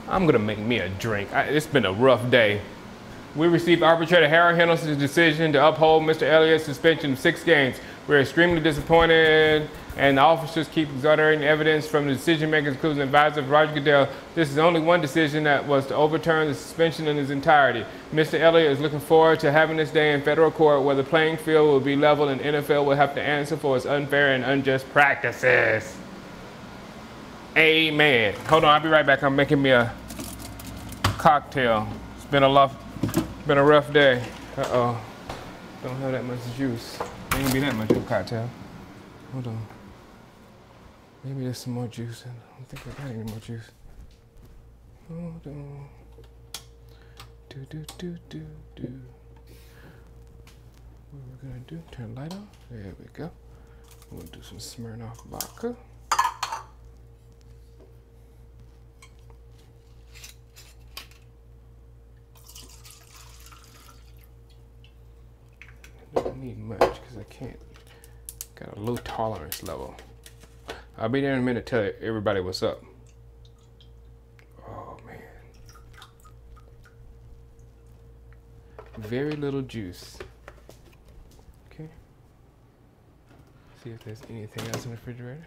I'm gonna make me a drink. It's been a rough day. We received arbitrator Harry Henderson's decision to uphold Mr. Elliott's suspension of 6 games. We're extremely disappointed, and the officers keep exonerating evidence from the decision makers, including advisor Roger Goodell. This is only one decision that was to overturn the suspension in its entirety. Mr. Elliott is looking forward to having this day in federal court where the playing field will be level and NFL will have to answer for its unfair and unjust practices. Amen. Hold on, I'll be right back. I'm making me a cocktail. It's been a rough day. Uh-oh. Don't have that much juice. There ain't gonna be that much of a cocktail. Hold on. Maybe there's some more juice. I don't think I got any more juice. Hold on. What we're gonna do, turn the light on. There we go. We'll do some Smirnoff vodka. Don't need much because I can't. Got a low tolerance level. I'll be there in a minute to tell everybody what's up. Oh man. Very little juice. Okay. See if there's anything else in the refrigerator.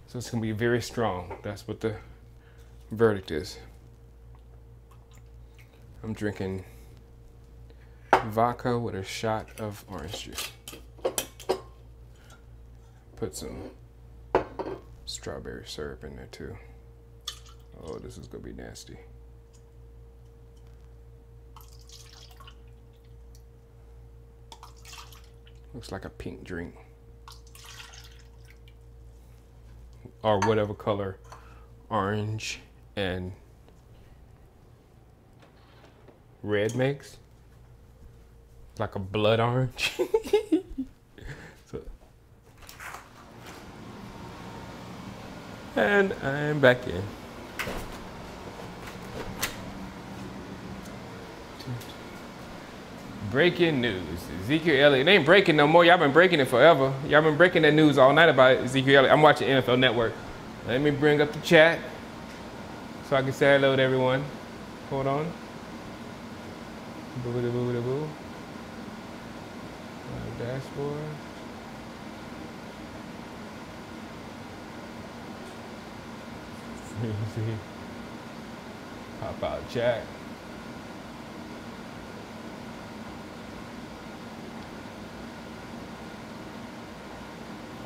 So it's gonna be very strong. That's what the verdict is. I'm drinking vodka with a shot of orange juice. Put some strawberry syrup in there too. Oh, this is gonna be nasty. Looks like a pink drink. Or whatever color orange and red makes. Like a blood orange. So. And I'm back in. Breaking news. Ezekiel Elliott. It ain't breaking no more. Y'all been breaking it forever. Y'all been breaking that news all night about Ezekiel Elliott. I'm watching NFL Network. Let me bring up the chat so I can say hello to everyone. Hold on. Boo-da-boo-da-boo. Dashboard. See. Pop out chat.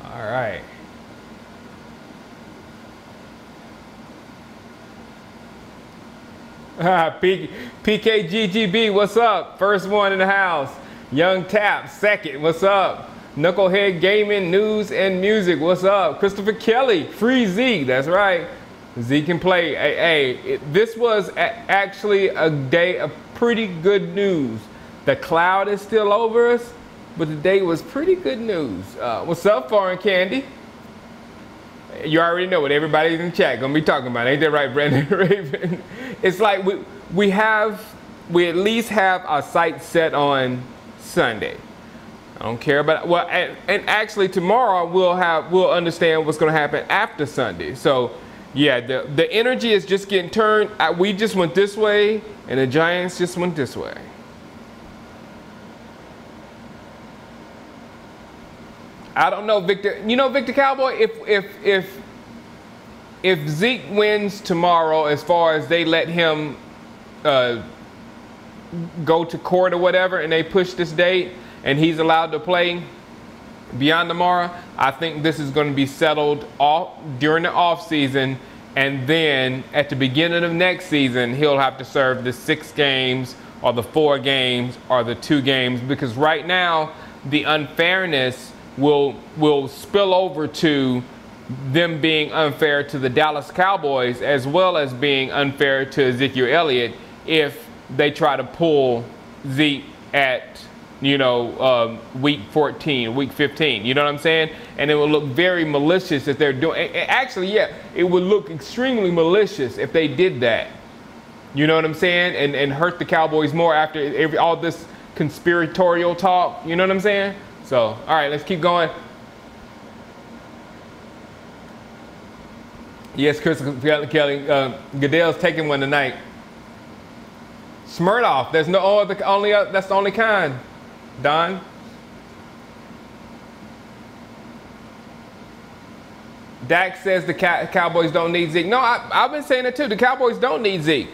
All right. PKGGB, what's up? First one in the house. Young Tap, second, what's up? Knucklehead Gaming, News and Music, what's up? Christopher Kelly, free Zeke, that's right. Zeke can play. Hey, this was actually a day of pretty good news. The cloud is still over us, but the day was pretty good news. What's up, Foreign Candy? You already know what everybody's in chat gonna be talking about. Ain't that right, Brandon Raven? It's like we at least have our sights set on Sunday. I don't care about, well, and actually tomorrow we'll understand what's gonna happen after Sunday. So yeah, the energy is just getting turned. We just went this way and the Giants just went this way. I don't know, Victor. You know, Victor Cowboy, if Zeke wins tomorrow, as far as they let him go to court or whatever, and they push this date, and he's allowed to play beyond tomorrow, I think this is going to be settled off during the off season, and then at the beginning of next season, he'll have to serve the 6 games or the 4 games or the 2 games, because right now the unfairness will spill over to them being unfair to the Dallas Cowboys, as well as being unfair to Ezekiel Elliott if they try to pull Zeke at, week 14, week 15. You know what I'm saying? And it will look very malicious if they're doing. Actually, yeah, it would look extremely malicious if they did that. You know what I'm saying? And hurt the Cowboys more after all this conspiratorial talk. You know what I'm saying? So, all right, let's keep going. Yes, Chris Kelly. Goodell's taking one tonight. Smirnoff. There's no other. That's the only kind. Don. Dak says the Cowboys don't need Zeke. No, I've been saying it too. The Cowboys don't need Zeke.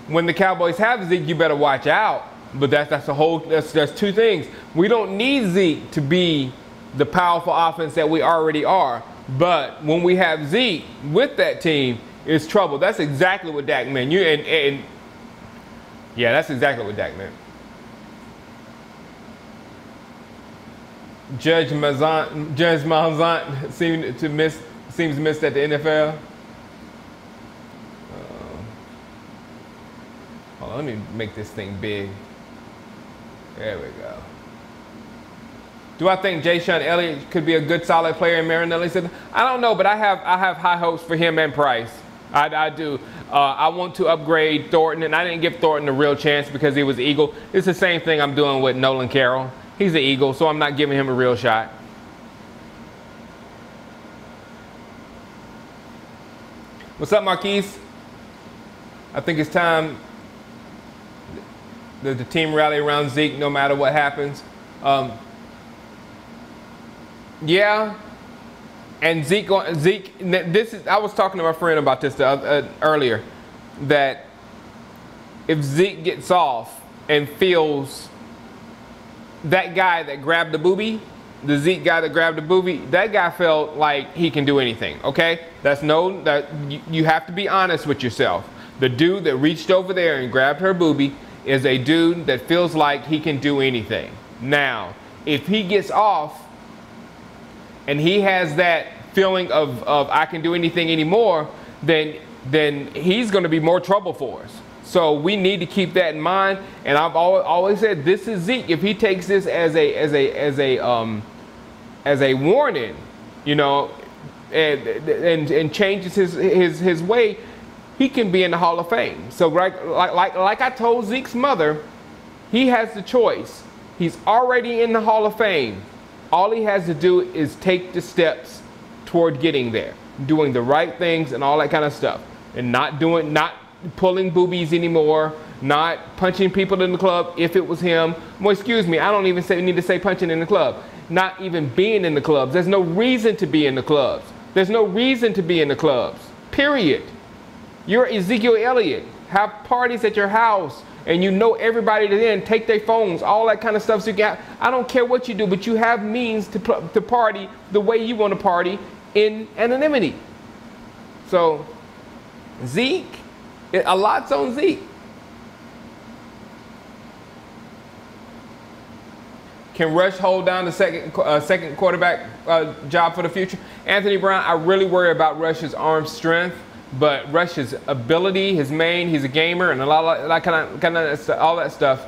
When the Cowboys have Zeke, you better watch out. But that's two things. We don't need Zeke to be the powerful offense that we already are. But when we have Zeke with that team, it's trouble. That's exactly what Dak meant. Yeah, that's exactly what Dak meant. Judge Malzahn seems missed at the NFL. Hold on, let me make this thing big. There we go. Do I think Jayshon Elliott could be a good, solid player in Marinelli system? I don't know, but I have high hopes for him and Price. I do. I want to upgrade Thornton, and I didn't give Thornton a real chance because he was Eagle. It's the same thing I'm doing with Nolan Carroll. He's an Eagle, so I'm not giving him a real shot. What's up, Marquise? I think it's time that the team rally around Zeke no matter what happens. Yeah, and Zeke. I was talking to my friend about this earlier, that if Zeke gets off and feels that guy that grabbed the booby, the Zeke guy that grabbed the booby, that guy felt like he can do anything. Okay, you have to be honest with yourself. The dude that reached over there and grabbed her booby is a dude that feels like he can do anything. Now, if he gets off and he has that feeling of I can do anything anymore, then he's going to be more trouble for us. So we need to keep that in mind. And I've always said, this is Zeke. If he takes this as a warning, you know, and changes his way, he can be in the Hall of Fame. So like I told Zeke's mother, he has the choice. He's already in the Hall of Fame. All he has to do is take the steps toward getting there, doing the right things and all that kind of stuff, and not pulling boobies anymore, not punching people in the club if it was him. Well, excuse me, I don't even need to say punching in the club. Not even being in the clubs. There's no reason to be in the clubs. There's no reason to be in the clubs, period. You're Ezekiel Elliott. Have parties at your house, and you know everybody that's in, take their phones, all that kind of stuff. So you can, I don't care what you do, but you have means to party the way you want to party in anonymity. So Zeke, a lot's on Zeke. Can Rush hold down the second quarterback job for the future? Anthony Brown, I really worry about Rush's arm strength. But Rush's ability, his main, he's a gamer, and a lot of that kind of all that stuff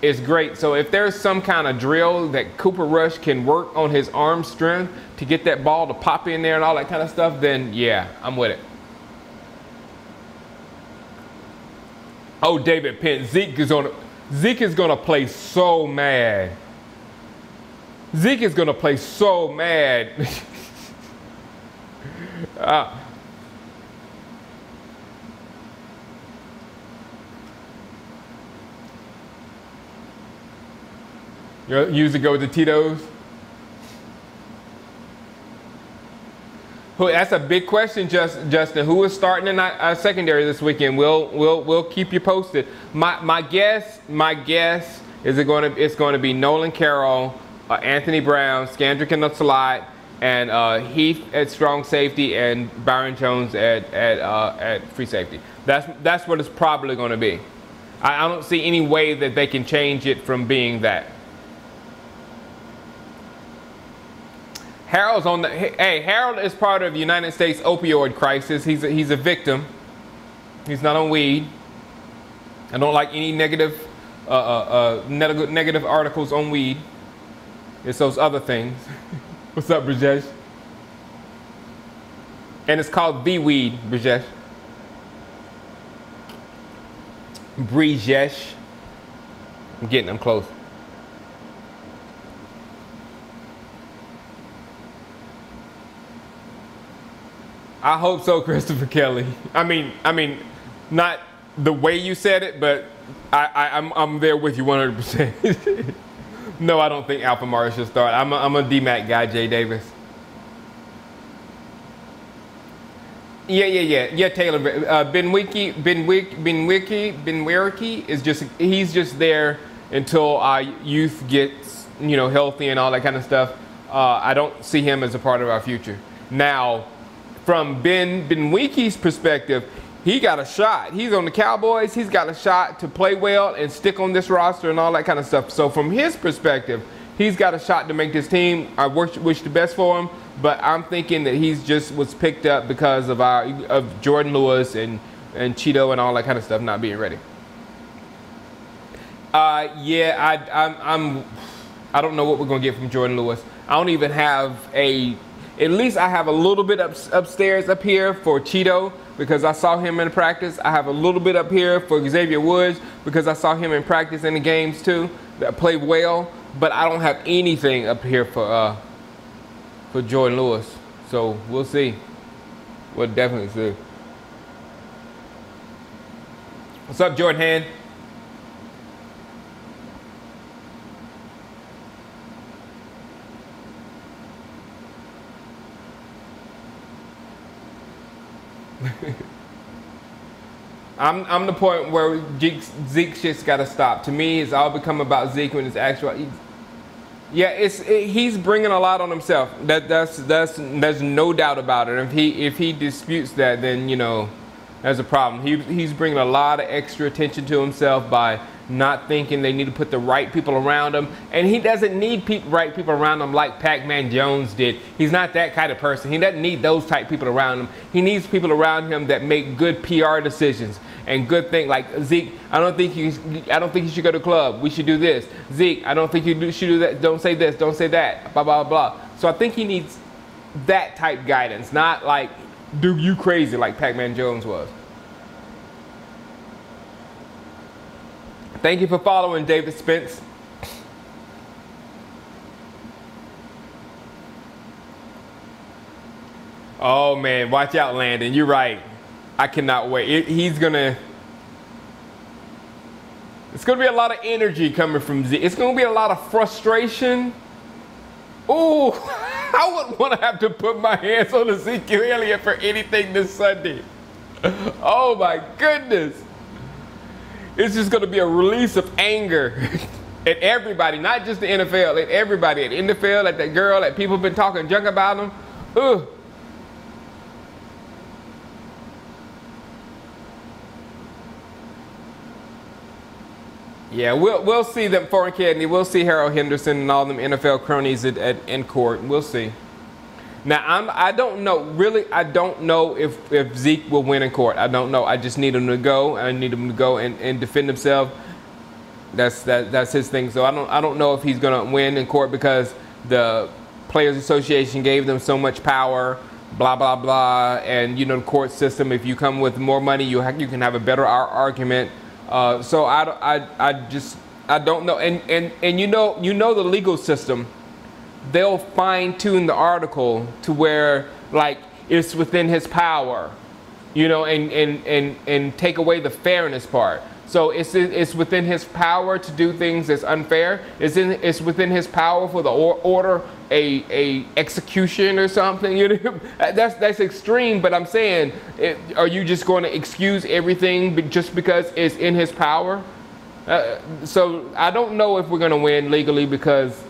is great. So if there's some kind of drill that Cooper Rush can work on his arm strength to get that ball to pop in there and all that kind of stuff, then yeah, I'm with it. Oh, David Penn, Zeke is gonna play so mad. Zeke is gonna play so mad. You usually go with the Tito's? That's a big question, Justin. Who is starting in our secondary this weekend? We'll keep you posted. My guess is it's going to be Nolan Carroll, Anthony Brown, Scandrick in the slot, and Heath at strong safety, and Byron Jones at free safety. That's what it's probably going to be. I don't see any way that they can change it from being that. Harold is part of the United States opioid crisis. He's a victim. He's not on weed. I don't like any negative articles on weed. It's those other things. What's up, Brajesh? And it's called the weed, Brajesh. Brijesh. I'm getting them close. I hope so, Christopher Kelly. I mean, not the way you said it, but I'm there with you 100%. No, I don't think Alphamara should start. I'm a DMAC guy, Jay Davis. Yeah, Taylor. Benwiki is he's just there until our youth gets, healthy and all that kind of stuff. I don't see him as a part of our future. Now, from Benwiki's perspective, he got a shot. He's on the Cowboys. He's got a shot to play well and stick on this roster and all that kind of stuff. So from his perspective, he's got a shot to make this team. I wish the best for him, but I'm thinking that he's just was picked up because of Jordan Lewis and Cheeto and all that kind of stuff not being ready. I don't know what we're gonna get from Jordan Lewis. I don't even have at least I have a little bit upstairs up here for Cheeto because I saw him in practice. I have a little bit up here for Xavier Woods because I saw him in practice in the games too that played well. But I don't have anything up here for Jordan Lewis. So we'll see. We'll definitely see. What's up, Jordan Hand? I'm the point where Zeke shit's got to stop. To me, it's all become about Zeke when it's actual. Yeah, he's bringing a lot on himself. There's no doubt about it. If he disputes that, then there's a problem. He's bringing a lot of extra attention to himself by not thinking they need to put the right people around him. And he doesn't need right people around him like Pac-Man Jones did. He's not that kind of person. He doesn't need those type people around him. He needs people around him that make good PR decisions and good things. Like Zeke, I don't think he should go to club. We should do this. Zeke, I don't think you should do that. Don't say this. Don't say that. Blah, blah, blah. So I think he needs that type guidance, not like, do you crazy like Pac-Man Jones was. Thank you for following, David Spence. Oh man, watch out, Landon. You're right. I cannot wait. It's gonna be a lot of energy coming from Z. It's gonna be a lot of frustration. Ooh, I wouldn't want to have to put my hands on Ezekiel Elliott for anything this Sunday. Oh my goodness. It's just going to be a release of anger at everybody, not just the NFL, at everybody, at the NFL, at that girl, that people have been talking junk about them. Ugh. Yeah, we'll see them foreign kidney. We'll see Harold Henderson and all them NFL cronies in court. We'll see. Now, I don't know. Really, I don't know if Zeke will win in court. I don't know. I just need him to go. I need him to go and defend himself. That's his thing. So I don't know if he's going to win in court because the Players Association gave them so much power, blah, blah, blah. And, the court system, if you come with more money, you can have a better argument. So I don't know. And you know the legal system. They'll fine-tune the article to where like it's within his power, and take away the fairness part. So it's within his power to do things that's unfair. It's within his power for the order a execution or something. That's extreme. But I'm saying, are you just going to excuse everything just because it's in his power? So I don't know if we're going to win legally because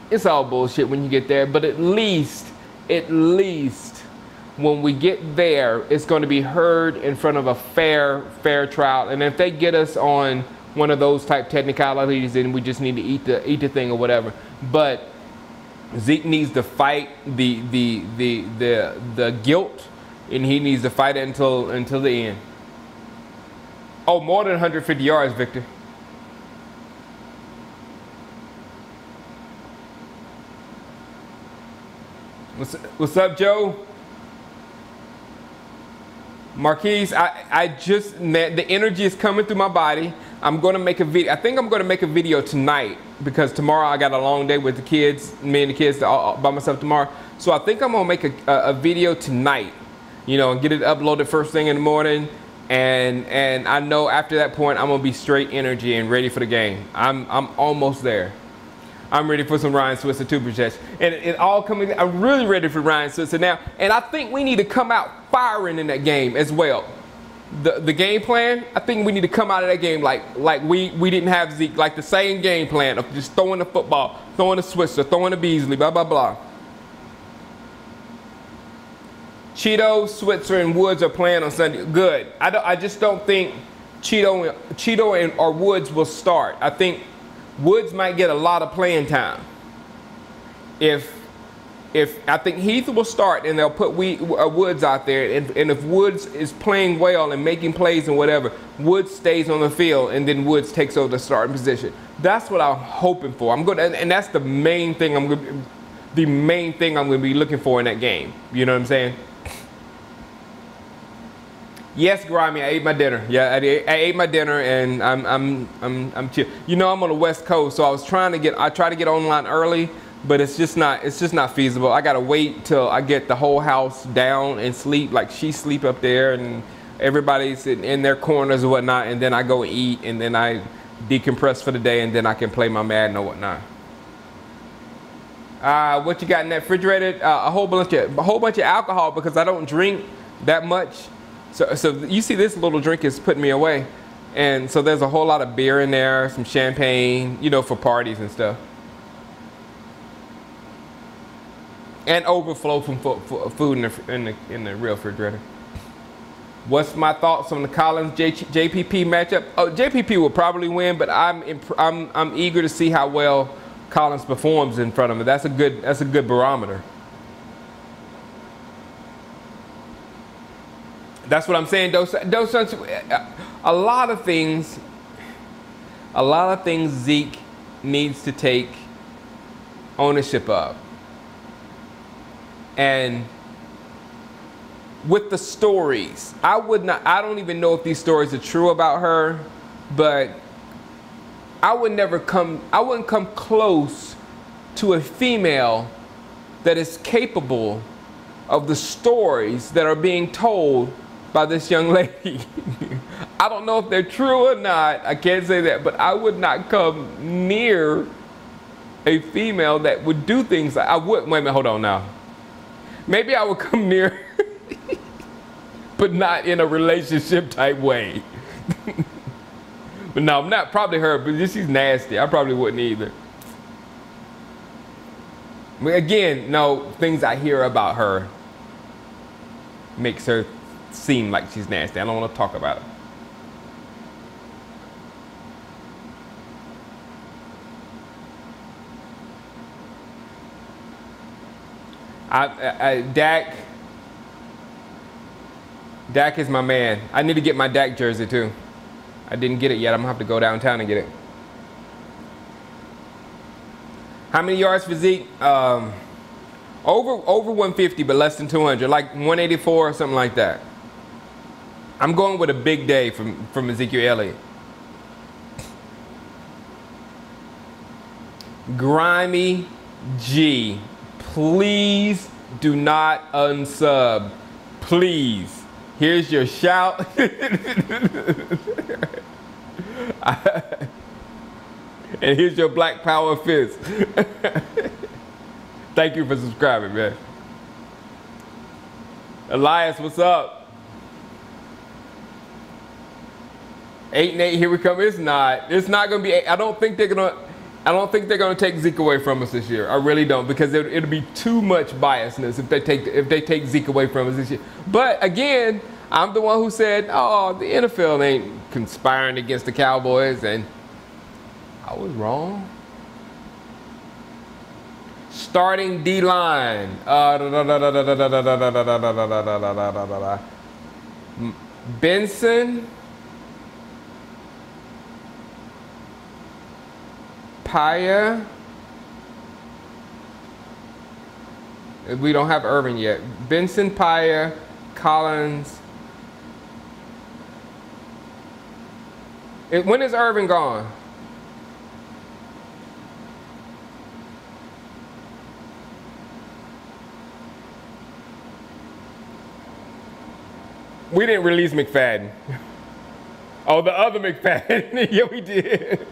it's all bullshit when you get there, but at least when we get there, it's going to be heard in front of a fair trial. And if they get us on one of those type technicalities, then we just need to eat the thing or whatever. But Zeke needs to fight the guilt, and he needs to fight it until the end. Oh, more than 150 yards, Victor. What's up, Joe? Marquise, I just, man, the energy is coming through my body. I'm going to make a video. I think I'm going to make a video tonight because tomorrow I got a long day with the kids, me and the kids all by myself tomorrow. So I think I'm going to make a video tonight, you know, and get it uploaded first thing in the morning. And I know after that point, I'm going to be straight energy and ready for the game. I'm almost there. I'm ready for some Ryan Switzer two projects. And it all coming, I'm really ready for Ryan Switzer now. And I think we need to come out firing in that game as well. The game plan, I think we need to come out of that game like we didn't have Zeke, like the same game plan of just throwing the football, throwing the Switzer, throwing the Beasley, blah, blah, blah. Cheeto, Switzer, and Woods are playing on Sunday. Good. I just don't think Cheeto or Woods will start. I think Woods might get a lot of playing time. If I think Heath will start and they'll put Woods out there, and if Woods is playing well and making plays and whatever, Woods stays on the field and then Woods takes over the starting position. That's what I'm hoping for. And that's the main thing I'm going to be looking for in that game. You know what I'm saying? Yes, Grimy, I ate my dinner. Yeah, I ate my dinner and I'm chill. You know, I'm on the West Coast, so I try to get online early, but it's just not feasible. I gotta wait till I get the whole house down and sleep, like she sleep up there and everybody's in their corners and whatnot, and then I go and eat and then I decompress for the day and then I can play my Madden or whatnot. What you got in that refrigerator? A whole bunch of alcohol because I don't drink that much. So you see this little drink is putting me away. And so there's a whole lot of beer in there, some champagne, you know, for parties and stuff. And overflow from food in the real refrigerator. What's my thoughts on the Collins JPP matchup? Oh, JPP will probably win, but I'm eager to see how well Collins performs in front of him. That's a good barometer. That's what I'm saying. A lot of things Zeke needs to take ownership of. And with the stories, I don't even know if these stories are true about her, but I wouldn't come close to a female that is capable of the stories that are being told by this young lady. I don't know if they're true or not. I can't say that, but I would not come near a female that would do things like I would. Wait a minute, hold on now. Maybe I would come near, but not in a relationship type way. But no, not probably her, but she's nasty. I probably wouldn't either. But again, no, things I hear about her makes her seem like she's nasty. I don't want to talk about it. Dak is my man. I need to get my Dak jersey too. I didn't get it yet. I'm gonna have to go downtown and get it. How many yards for Zeke? Over 150, but less than 200, like 184 or something like that. I'm going with a big day from Ezekiel Elliott. Grimy G, please do not unsub. Please. Here's your shout. And here's your Black Power fist. Thank you for subscribing, man. Elias, what's up? 8-8, here we come. It's not gonna be. I don't think they're gonna take Zeke away from us this year. I really don't, because it'll be too much biasness if they take Zeke away from us this year. But again, I'm the one who said, oh, the NFL ain't conspiring against the Cowboys, and I was wrong. Starting D-line. Benson. Paya. We don't have Irvin yet. Benson, Paya, Collins, When is Irvin gone? We didn't release McFadden. Oh, the other McFadden. Yeah, we did.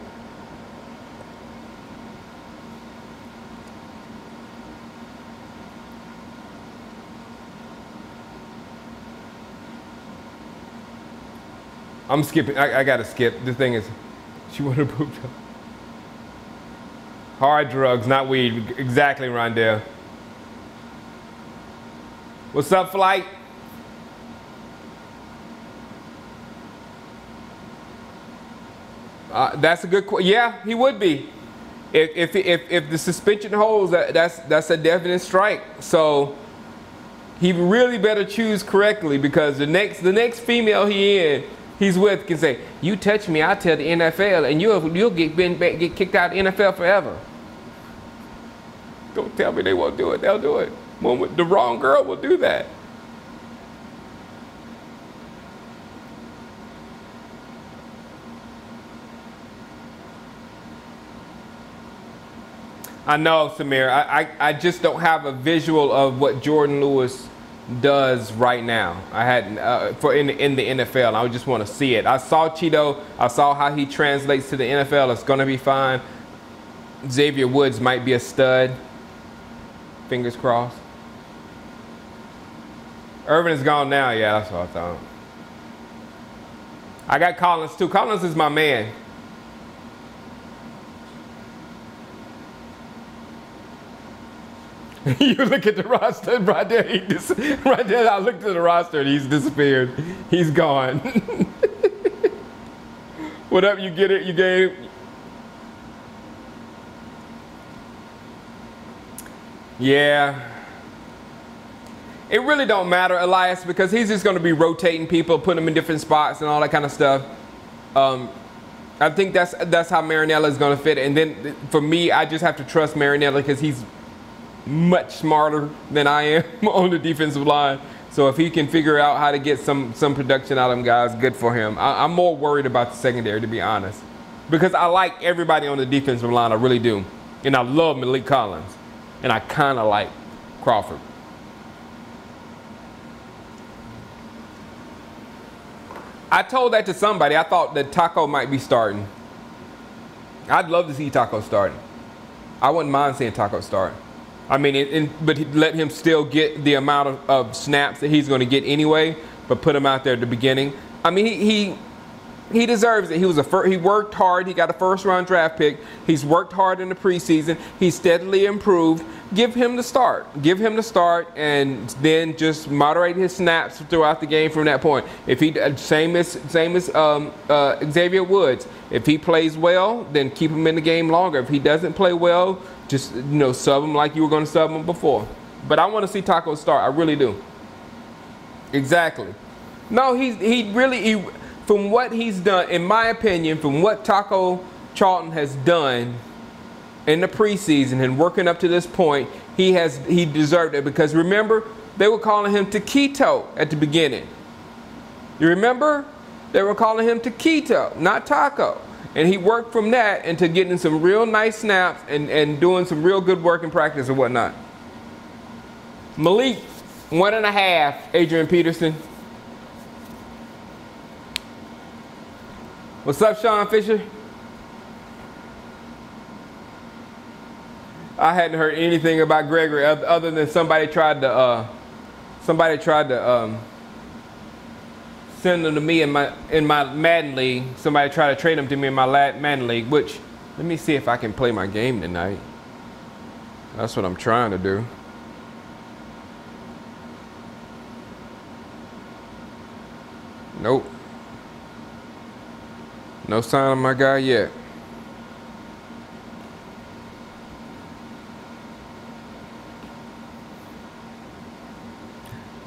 I'm skipping. I gotta skip. The thing is, she wanted to poop. Hard drugs, not weed. Exactly, Rondell. What's up, Flight? That's a good question. Yeah, he would be. If the suspension holds, that's a definite strike. So he really better choose correctly, because the next female he's with can say, "You touch me, I'll tell the NFL, and you'll get kicked out of the NFL forever." Don't tell me they won't do it. They'll do it. The wrong girl will do that. I know, Samir. I just don't have a visual of what Jordan Lewis does right now. I hadn't in the NFL. I just want to see it. I saw Cheeto. I saw how he translates to the NFL. It's gonna be fine. Xavier Woods might be a stud. Fingers crossed. Irvin is gone now. Yeah, that's what I thought. I got Collins too. Collins is my man. You look at the roster right there. Right there, I looked at the roster and he's disappeared. He's gone. What up? You get it? You gave. Yeah. It really don't matter, Elias, because he's just going to be rotating people, putting them in different spots and all that kind of stuff. I think that's how Marinella is going to fit. And then for me, I just have to trust Marinella because he's much smarter than I am on the defensive line. So if he can figure out how to get some production out of them guys, good for him. I'm more worried about the secondary, to be honest, because I like everybody on the defensive line. I really do. And I love Malik Collins. And I kind of like Crawford. I told that to somebody. I thought that Taco might be starting. I'd love to see Taco starting. I wouldn't mind seeing Taco start. I mean, but let him still get the amount of snaps that he's going to get anyway, but put him out there at the beginning. I mean, he deserves it. He worked hard. He got a first-round draft pick. He's worked hard in the preseason. He's steadily improved. Give him the start. Give him the start, and then just moderate his snaps throughout the game from that point. If he same as Xavier Woods. If he plays well, then keep him in the game longer. If he doesn't play well, just sub him like you were going to sub him before. But I want to see Taco start. I really do. Exactly. No, he really from what he's done, in my opinion, from what Taco Charlton has done in the preseason and working up to this point, he deserved it, because remember, they were calling him Taquito at the beginning. You remember? They were calling him Taquito, not Taco. And he worked from that into getting some real nice snaps and doing some real good work in practice and whatnot. Malik, 1.5, Adrian Peterson. What's up, Sean Fisher? I hadn't heard anything about Gregory other than somebody tried to send them to me in my Madden league. Somebody tried to trade them to me in my Madden league, which, let me see if I can play my game tonight. That's what I'm trying to do. Nope. No sign of my guy yet.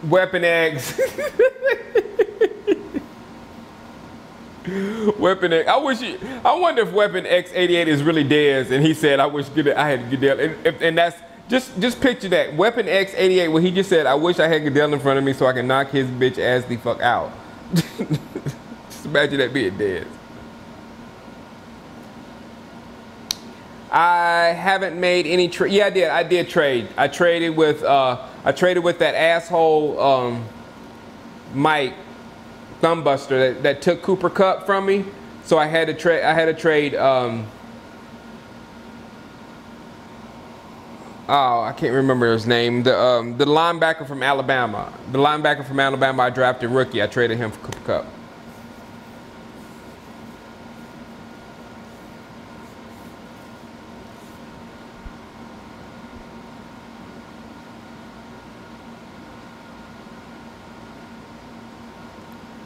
Weapon X. Weapon X. I wonder if Weapon X88 is really Dez, and he said, "I wish I had Goodell." And that's just picture that. Weapon X88, when he just said, "I wish I had Goodell in front of me so I can knock his bitch ass the fuck out." Just imagine that being Dez. I haven't made any trade. Yeah, I did. I did trade. I traded with that asshole Mike Thumbbuster that took Cooper Kupp from me. So I had to trade. I had to trade. Oh, I can't remember his name. The linebacker from Alabama. The linebacker from Alabama. I drafted rookie. I traded him for Cooper Kupp.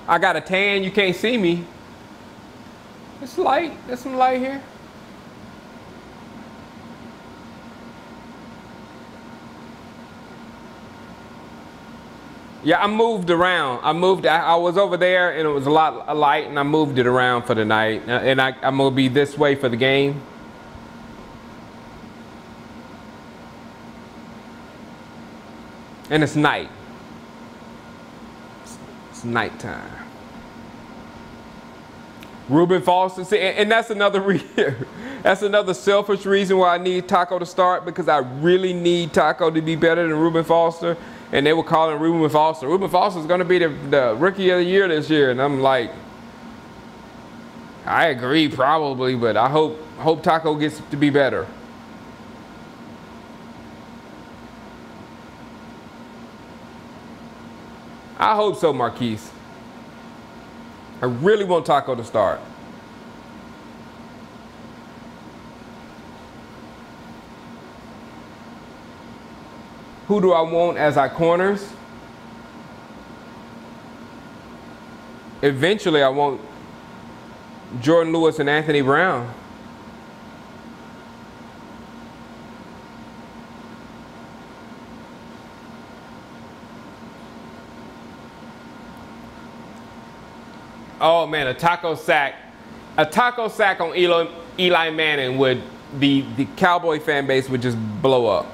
I got a tan. You can't see me. It's light. There's some light here. Yeah, I moved around. I was over there and it was a lot of light, and I moved it around for the night. And I'm gonna be this way for the game. And it's night. It's nighttime. Reuben Foster, and that's another that's another selfish reason why I need Taco to start, because I really need Taco to be better than Reuben Foster. And they were calling Reuben Foster. Reuben Foster is going to be the rookie of the year this year, and I'm like, I agree probably, but I hope Taco gets to be better. I hope so, Marquise. I really want Taco to start. Who do I want as our corners? Eventually, I want Jordan Lewis and Anthony Brown. Oh man, a taco sack on Eli Manning would be, the Cowboy fan base would just blow up.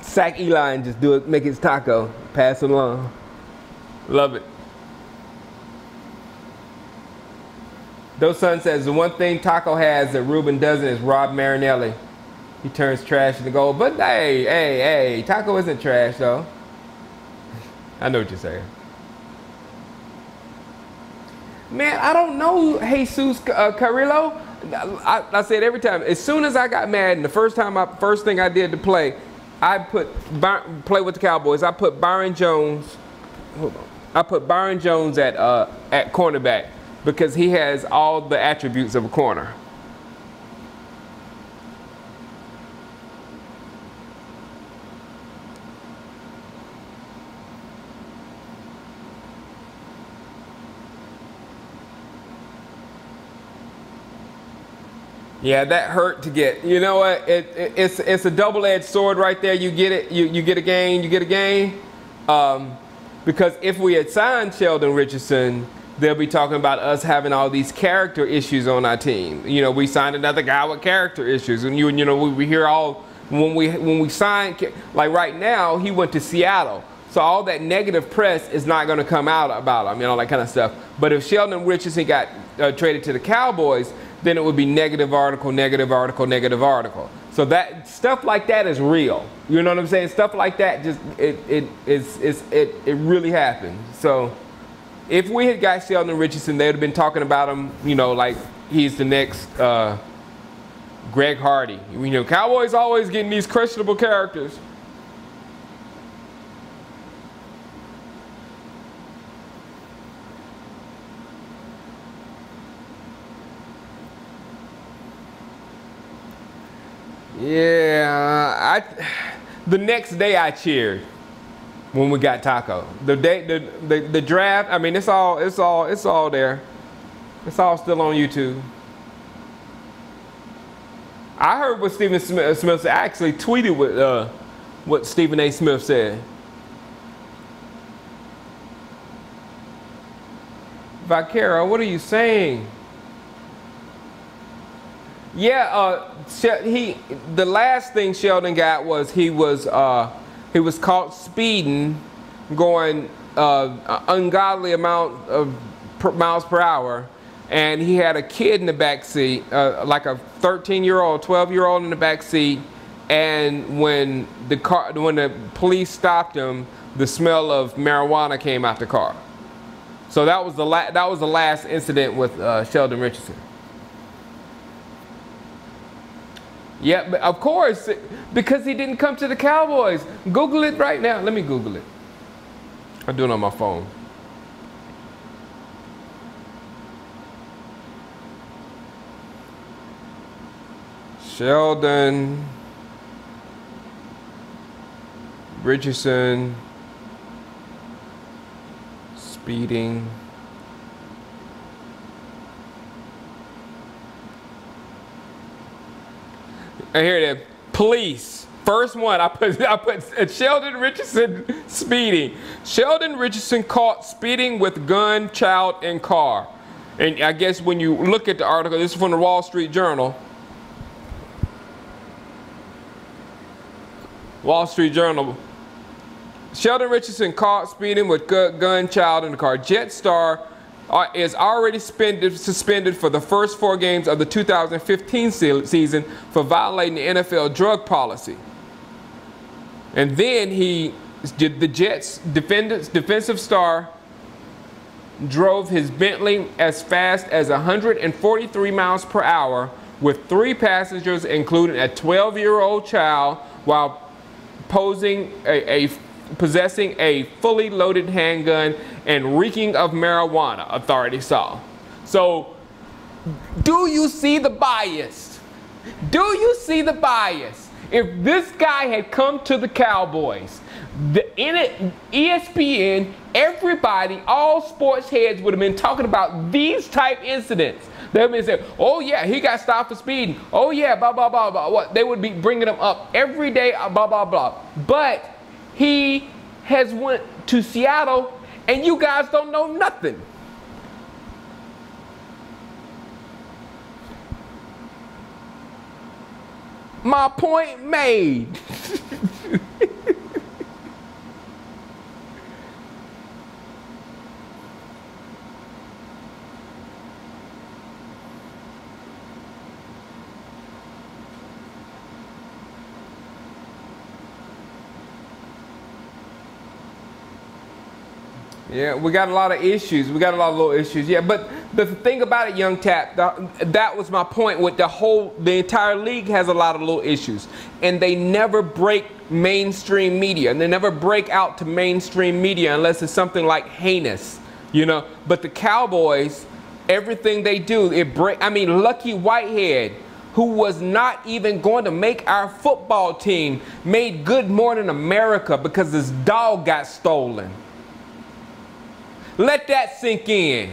Sack Eli and just do it, make his taco, pass it along. Love it. Those Son says the one thing Taco has that Reuben doesn't is Rob Marinelli. He turns trash into gold. But hey, Taco isn't trash though. I know what you're saying. Man, I don't know Jesus Carrillo. I say it every time. As soon as I got Madden, the first thing I did to play, I play with the Cowboys. I put Byron Jones. Hold on. I put Byron Jones at cornerback because he has all the attributes of a corner. Yeah, that hurt to get. You know what? It's a double-edged sword right there. You get it. You get a gain. You get a gain. Because if we had signed Sheldon Richardson, they'll be talking about us having all these character issues on our team. You know, we signed another guy with character issues, and you know we hear all when we sign, like right now he went to Seattle, so all that negative press is not going to come out about him, you know, all that kind of stuff. But if Sheldon Richardson got traded to the Cowboys, then it would be negative article, negative article, negative article. So that stuff like that is real. You know what I'm saying? Stuff like that just it really happened. So if we had got Sheldon Richardson, they would have been talking about him, you know, like he's the next Greg Hardy. You know, Cowboys always getting these questionable characters. Yeah, the next day I cheered when we got Taco. The draft, I mean, it's all there. It's all still on YouTube. I heard what Stephen Smith said. I actually tweeted what Stephen A. Smith said. Vaquero, what are you saying? Yeah, the last thing Sheldon got was he was caught speeding, going ungodly amount of miles per hour, and he had a kid in the back seat, like a 13-year-old, 12-year-old in the back seat. And when the police stopped him, the smell of marijuana came out the car. So that was the last incident with Sheldon Richardson. Yeah, but of course, because he didn't come to the Cowboys. Google it right now. Let me Google it. I'm doing it on my phone. Sheldon Richardson speeding. And here it is. Police. First one, I put Sheldon Richardson speeding. Sheldon Richardson caught speeding with gun, child, and car. And I guess when you look at the article, this is from the Wall Street Journal. Wall Street Journal. Sheldon Richardson caught speeding with gun, child in the car. Jetstar is already suspended for the first 4 games of the 2015 season for violating the NFL drug policy. And then the Jets defensive star drove his Bentley as fast as 143 miles per hour with 3 passengers, including a 12-year-old child, while possessing a fully loaded handgun and reeking of marijuana, authorities saw. So, do you see the bias? Do you see the bias? If this guy had come to the Cowboys, ESPN, everybody, all sports heads would have been talking about these type incidents. They would have been saying, oh yeah, he got stopped for speeding. Oh yeah, blah, blah, blah, blah. What? They would be bringing them up every day, blah, blah, blah. But he has went to Seattle, and you guys don't know nothing. My point made. Yeah, we got a lot of issues. We got a lot of little issues. Yeah, but the thing about it, Young Tap, that was my point with the entire league has a lot of little issues. And they never break mainstream media. And they never break out to mainstream media unless it's something like heinous, you know. But the Cowboys, everything they do, Lucky Whitehead, who was not even going to make our football team, made Good Morning America because his dog got stolen. Let that sink in.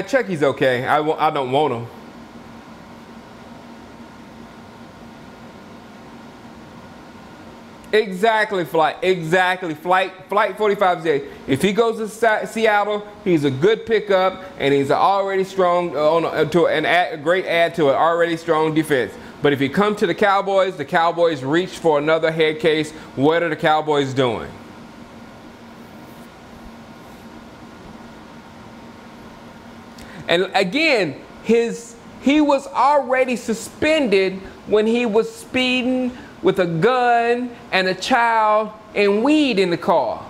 Chucky's okay. I don't want him. Exactly, Flight. Exactly. Flight 45 is if he goes to Seattle, he's a good pickup, and he's already strong a great add to an already strong defense. But if he comes to the Cowboys reach for another head case. What are the Cowboys doing? And again, he was already suspended when he was speeding with a gun and a child and weed in the car.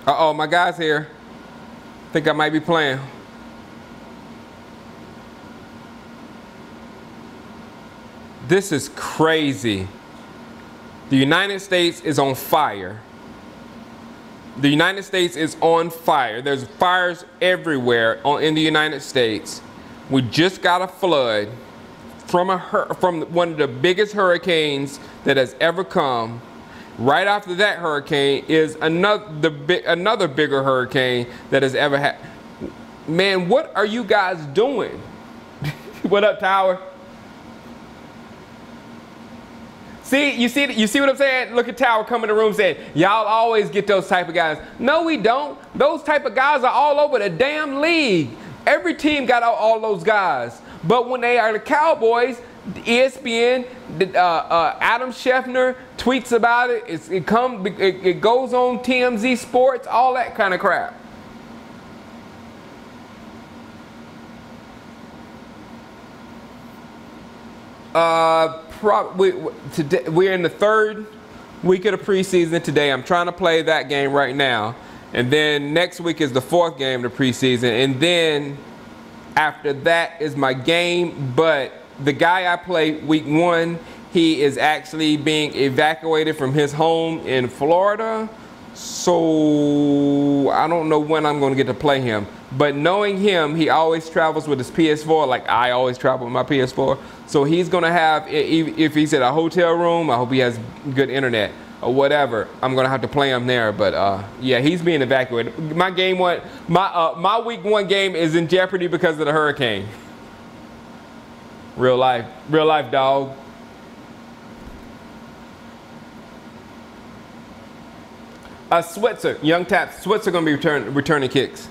Uh-oh, my guy's here. Think I might be playing. This is crazy. The United States is on fire. The United States is on fire. There's fires everywhere in the United States. We just got a flood from one of the biggest hurricanes that has ever come. Right after that hurricane is another bigger hurricane that has ever had. Man, what are you guys doing? What up, Tower? See, you see what I'm saying? Look at Tower come in the room saying, y'all always get those type of guys. No, we don't. Those type of guys are all over the damn league. Every team got all those guys. But when they are the Cowboys, ESPN, Adam Schefter tweets about it. It goes on TMZ Sports, all that kind of crap. Today, we're in the third week of the preseason today. I'm trying to play that game right now. And then next week is the fourth game of the preseason. And then after that is my game. But the guy I play week 1, he is actually being evacuated from his home in Florida. So I don't know when I'm going to get to play him. But knowing him, he always travels with his PS4 like I always travel with my PS4. So he's going to have, if he's at a hotel room, I hope he has good internet or whatever. I'm going to have to play him there. But yeah, he's being evacuated. My week 1 game is in jeopardy because of the hurricane. Real life dog. Switzer, Young Tap, Switzer going to be returning kicks.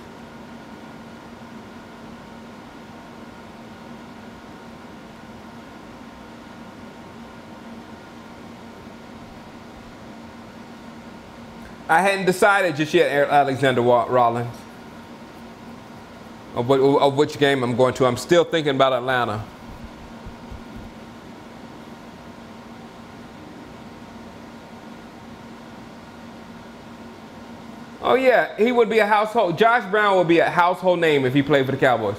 I hadn't decided just yet, Alexander Rollins, of which game I'm going to. I'm still thinking about Atlanta. Oh yeah, he would be a household. Josh Brown would be a household name if he played for the Cowboys.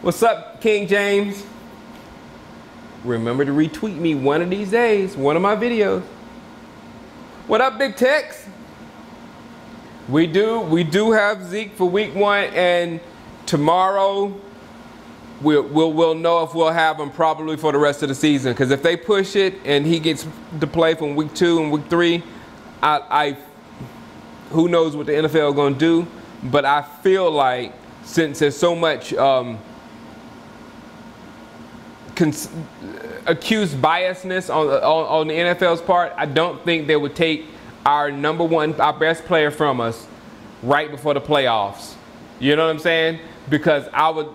What's up, King James? Remember to retweet me one of these days, one of my videos. What up, Big Tex? We do have Zeke for week 1, and tomorrow we'll know if we'll have him probably for the rest of the season. Because if they push it and he gets to play from week 2 and week 3, who knows what the NFL is going to do. But I feel like since there's so much accused biasness on the NFL's part, I don't think they would take our number 1, our best player from us right before the playoffs. You know what I'm saying? Because I was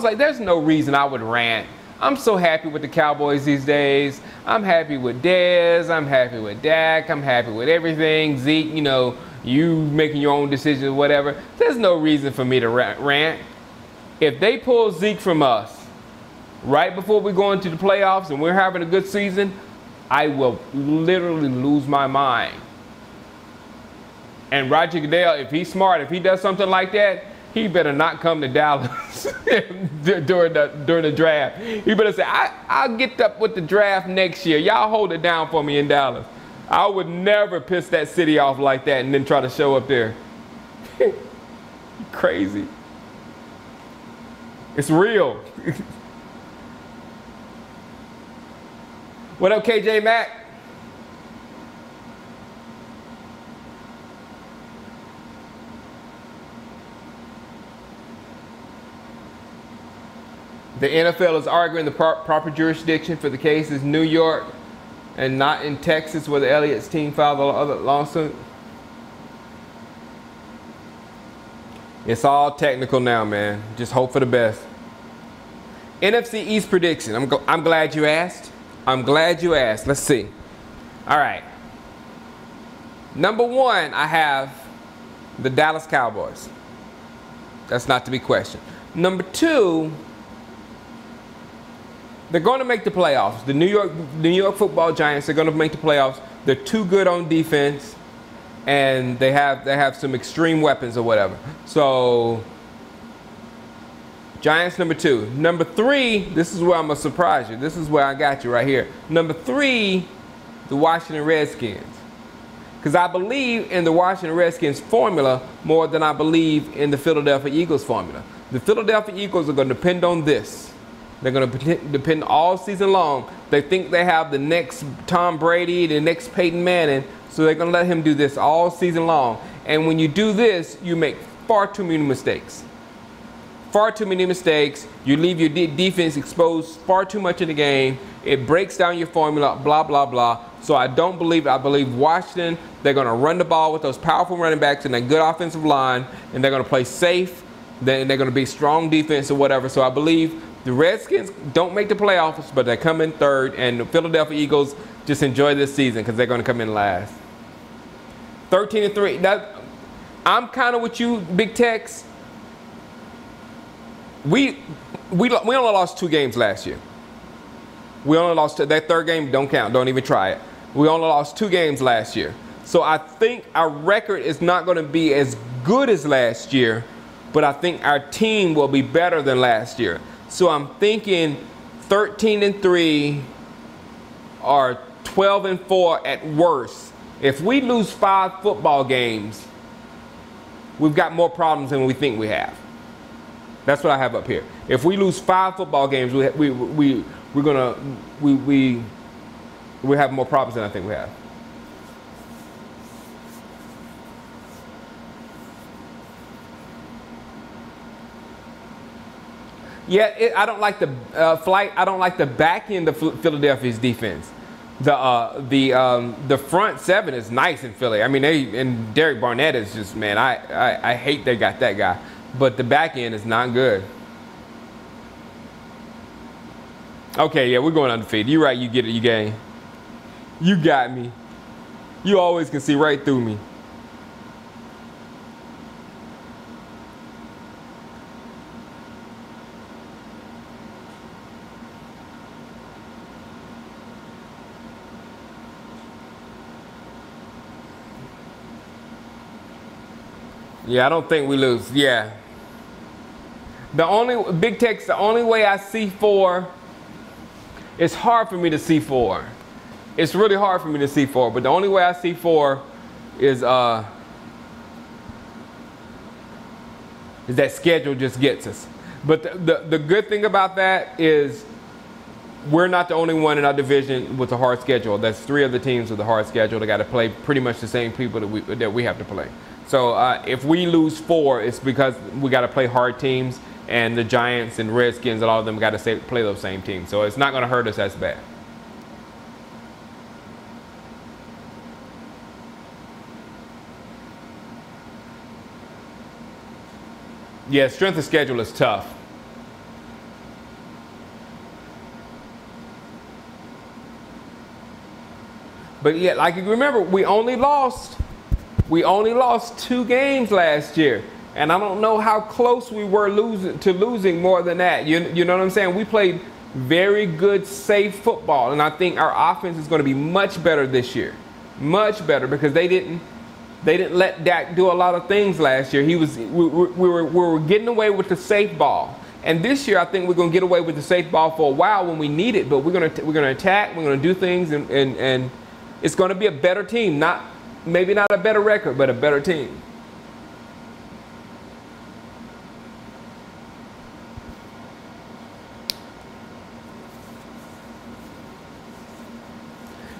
like, there's no reason I would rant. I'm so happy with the Cowboys these days. I'm happy with Dez. I'm happy with Dak. I'm happy with everything. Zeke, you know, you making your own decisions, whatever. There's no reason for me to rant. If they pull Zeke from us right before we go into the playoffs and we're having a good season, I will literally lose my mind. And Roger Goodell, if he's smart, if he does something like that, he better not come to Dallas during the draft. He better say, I'll get up with the draft next year. Y'all hold it down for me in Dallas. I would never piss that city off like that and then try to show up there. Crazy. It's real. What up, KJ Mack? The NFL is arguing the proper jurisdiction for the case is New York and not in Texas, where the Elliott's team filed the other lawsuit. It's all technical now, man. Just hope for the best. NFC East prediction. I'm glad you asked. I'm glad you asked. Let's see. All right. Number 1, I have the Dallas Cowboys. That's not to be questioned. Number 2, they're going to make the playoffs. The New York Football Giants are going to make the playoffs. They're too good on defense, and they have some extreme weapons or whatever. So Giants number 2. Number 3, this is where I'm going to surprise you. This is where I got you right here. Number 3, the Washington Redskins. Because I believe in the Washington Redskins formula more than I believe in the Philadelphia Eagles formula. The Philadelphia Eagles are going to depend on this. They're going to depend all season long. They think they have the next Tom Brady, the next Peyton Manning. So they're going to let him do this all season long. And when you do this, you make far too many mistakes. Far too many mistakes. You leave your defense exposed far too much in the game. It breaks down your formula, blah, blah, blah. So I don't believe it. I believe Washington, they're going to run the ball with those powerful running backs and a good offensive line, and they're going to play safe. Then they're going to be strong defense or whatever. So I believe the Redskins don't make the playoffs, but they come in third, and the Philadelphia Eagles just enjoy this season because they're going to come in last. 13-3. I'm kind of with you, Big Tex. We only lost 2 games last year. We only lost that third game. Don't count. Don't even try it. We only lost 2 games last year. So I think our record is not going to be as good as last year, but I think our team will be better than last year. So I'm thinking 13-3 or 12-4 at worst. If we lose 5 football games, we've got more problems than we think we have. That's what I have up here. If we lose 5 football games, we have more problems than I think we have. Yeah, I don't like the flight. I don't like the back end of Philadelphia's defense. The front 7 is nice in Philly. I mean, and Derek Barnett is just, man, I hate they got that guy. But the back end is not good. Okay, yeah, we're going undefeated. You're right, you get it, you game. You got me. You always can see right through me. Yeah, I don't think we lose. Yeah. The only, Big Tex, the only way I see 4, it's hard for me to see 4. It's really hard for me to see 4, but the only way I see 4 is that schedule just gets us. But the good thing about that is we're not the only one in our division with a hard schedule. That's 3 other teams with a hard schedule. They got to play pretty much the same people that we have to play. So if we lose 4, it's because we got to play hard teams, and the Giants and Redskins and all of them got to play those same teams. So it's not going to hurt us as bad. Yeah, strength of schedule is tough. But yeah, like you remember, we only lost 2 games last year. And I don't know how close we were losing more than that. You know what I'm saying? We played very good, safe football. And I think our offense is going to be much better this year. Much better, because they didn't let Dak do a lot of things last year. We were getting away with the safe ball. And this year I think we're going to get away with the safe ball for a while when we need it. But we're going to attack, we're going to do things, and it's going to be a better team. Maybe not a better record, but a better team.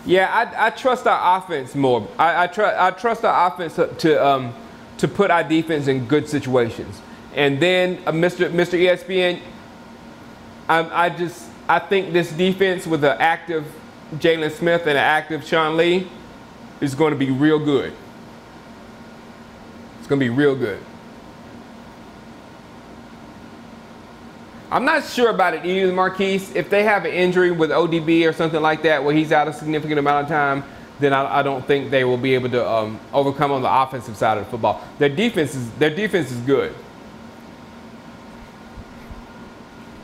Yeah, I trust our offense more. I trust our offense to put our defense in good situations. And then Mr. ESPN, I think this defense with an active Jalen Smith and an active Sean Lee is going to be real good. It's going to be real good. I'm not sure about it either, Marquise. If they have an injury with ODB or something like that where he's out a significant amount of time, then I don't think they will be able to overcome on the offensive side of the football. Their defense is good.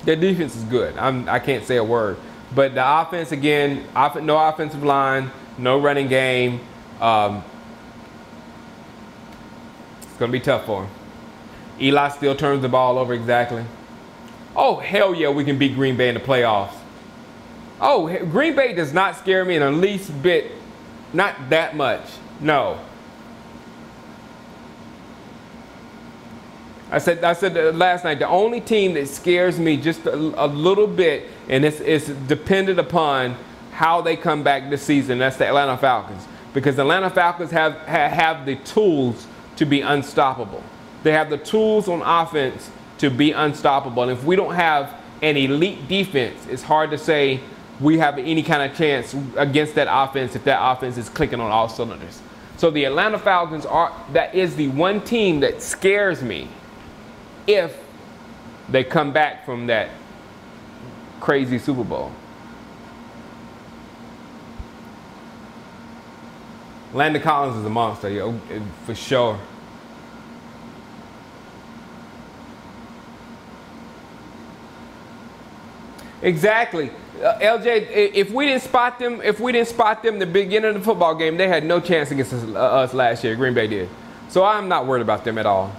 Their defense is good. I can't say a word. But the offense, again, no offensive line, no running game. It's going to be tough for him. Eli still turns the ball over exactly. Oh, hell yeah, we can beat Green Bay in the playoffs. Oh, Green Bay does not scare me in the least bit. Not that much. No. I said last night, the only team that scares me just a little bit, and it's dependent upon how they come back this season, that's the Atlanta Falcons. because the Atlanta Falcons have the tools to be unstoppable. They have the tools on offense to be unstoppable. And if we don't have an elite defense, it's hard to say we have any kind of chance against that offense if that offense is clicking on all cylinders. So the Atlanta Falcons that is the one team that scares me if they come back from that crazy Super Bowl. Landon Collins is a monster, yo, for sure. Exactly. LJ, if we didn't spot them in the beginning of the football game, they had no chance against us last year. Green Bay did. So I'm not worried about them at all.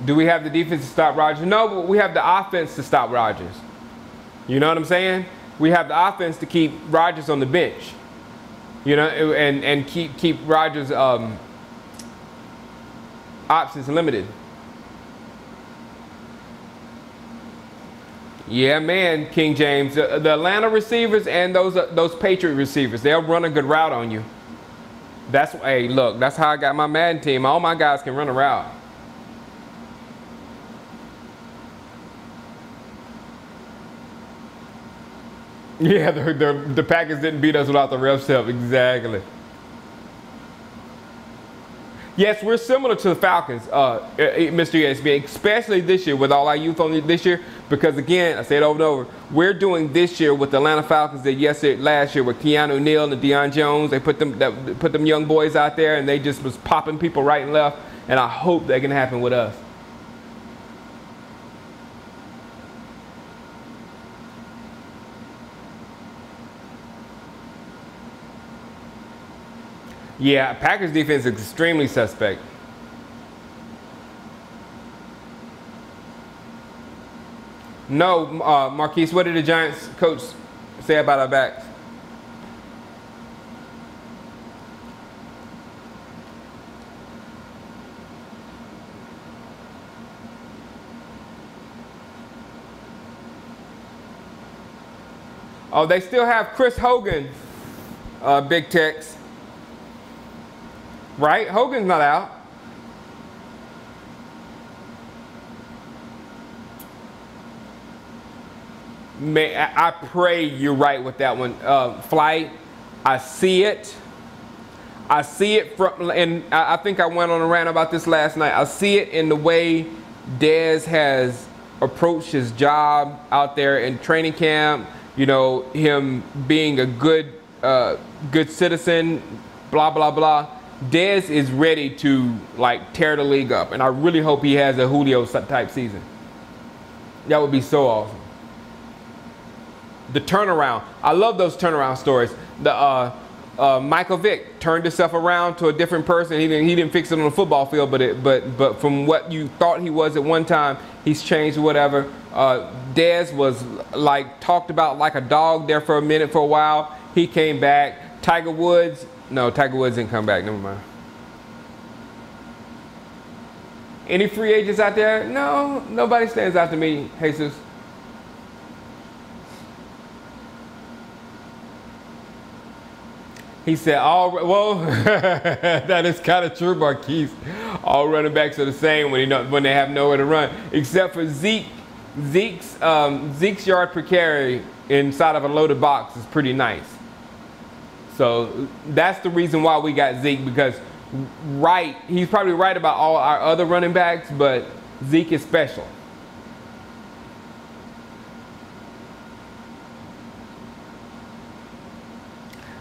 Do we have the defense to stop Rodgers? No, but we have the offense to stop Rodgers. You know what I'm saying? We have the offense to keep Rodgers on the bench. You know, and keep Rodgers' options limited. Yeah, man, King James. The Atlanta receivers and those Patriot receivers, they'll run a good route on you. Hey, look, that's how I got my Madden team. All my guys can run a route. Yeah, the Packers didn't beat us without the refs' help. Exactly. Yes, we're similar to the Falcons, Mr. ESPN, especially this year with all our youth on this year. Because again, I say it over and over, we're doing this year with the Atlanta Falcons that last year with Keanu Neal and Deion Jones. They put them young boys out there, and they just was popping people right and left. And I hope that can happen with us. Yeah, Packers defense is extremely suspect. No, Marquise, what did the Giants coach say about our backs? Oh, they still have Chris Hogan, Big Tex. Right? Hogan's not out. I pray you're right with that one. Flight, I see it. I see it from, and I think I went on a rant about this last night. I see it in the way Dez has approached his job out there in training camp. You know, him being a good citizen, blah, blah, blah. Dez is ready to like tear the league up, and I really hope he has a Julio type season. That would be so awesome. The turnaround, I love those turnaround stories. The Michael Vick turned himself around to a different person. He didn't fix it on the football field, but from what you thought he was at one time, he's changed whatever. Dez was like talked about like a dog there for a minute, for a while. He came back. Tiger Woods. No, Tiger Woods didn't come back. Never mind. Any free agents out there? No, nobody stands out to me, Jesus. He said, that is kind of true, Marquise. All running backs are the same when they have nowhere to run, except for Zeke. Zeke's yard per carry inside of a loaded box is pretty nice. So that's the reason why we got Zeke, because he's probably right about all our other running backs, but Zeke is special.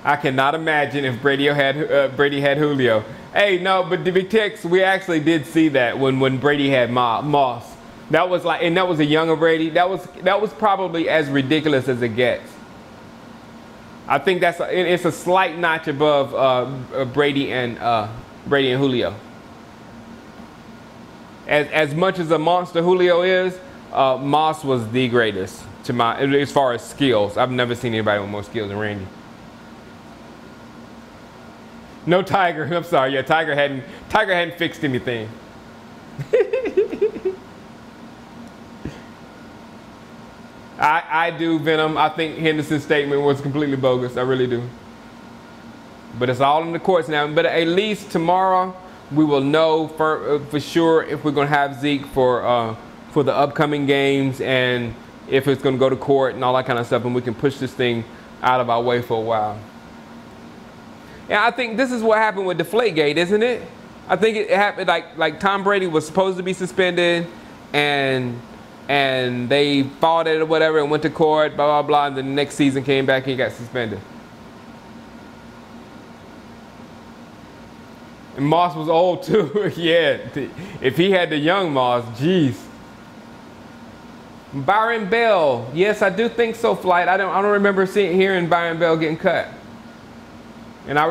I cannot imagine if Brady had Julio. Hey, no, but the Big Tex, we actually did see that when Brady had Moss. That was like, and that was a younger Brady. That was probably as ridiculous as it gets. I think it's a slight notch above Brady and Julio. As much as a monster Julio is, Moss was the greatest as far as skills. I've never seen anybody with more skills than Randy. No Tiger. I'm sorry. Yeah, Tiger hadn't fixed anything. I do, Venom. I think Henderson's statement was completely bogus. I really do. But it's all in the courts now. But at least tomorrow we will know for sure if we're going to have Zeke for the upcoming games and if it's going to go to court and all that kind of stuff, and we can push this thing out of our way for a while. And I think this is what happened with Deflategate, isn't it? I think it happened like Tom Brady was supposed to be suspended, and they fought it or whatever and went to court, blah, blah, blah, and then the next season came back and he got suspended. And Moss was old too. Yeah, if he had the young Moss, geez. Byron Bell, yes, I do think so, Flight. I don't remember hearing Byron Bell getting cut. And I